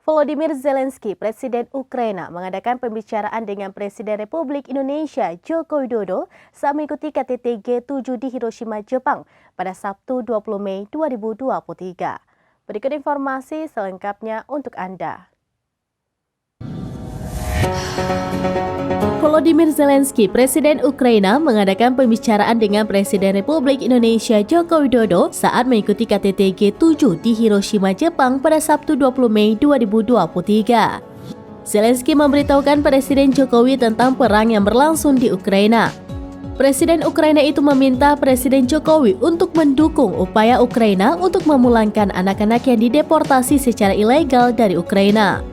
Volodymyr Zelensky, Presiden Ukraina, mengadakan pembicaraan dengan Presiden Republik Indonesia Joko Widodo saat mengikuti KTT G7 di Hiroshima, Jepang pada Sabtu 20 Mei 2023. Berikut informasi selengkapnya untuk Anda. Volodymyr Zelensky, Presiden Ukraina, mengadakan pembicaraan dengan Presiden Republik Indonesia Joko Widodo saat mengikuti KTT G7 di Hiroshima, Jepang pada Sabtu 20 Mei 2023. Zelensky memberitahukan Presiden Jokowi tentang perang yang berlangsung di Ukraina. Presiden Ukraina itu meminta Presiden Jokowi untuk mendukung upaya Ukraina untuk memulangkan anak-anak yang dideportasi secara ilegal dari Ukraina.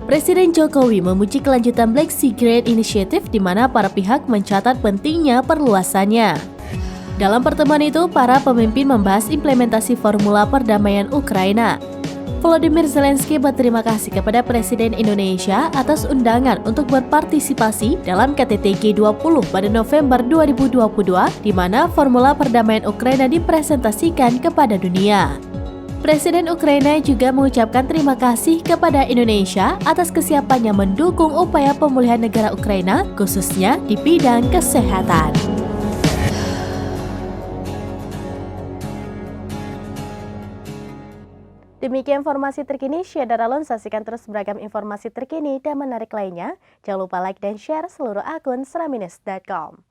Presiden Jokowi memuji kelanjutan Black Sea Great Initiative di mana para pihak mencatat pentingnya perluasannya. Dalam pertemuan itu, para pemimpin membahas implementasi formula perdamaian Ukraina. Volodymyr Zelensky berterima kasih kepada Presiden Indonesia atas undangan untuk berpartisipasi dalam KTT G20 pada November 2022, di mana formula perdamaian Ukraina dipresentasikan kepada dunia. Presiden Ukraina juga mengucapkan terima kasih kepada Indonesia atas kesiapannya mendukung upaya pemulihan negara Ukraina, khususnya di bidang kesehatan. Demikian informasi terkini, Syedara Alon, saksikan terus beragam informasi terkini dan menarik lainnya. Jangan lupa like dan share seluruh akun seraminus.com.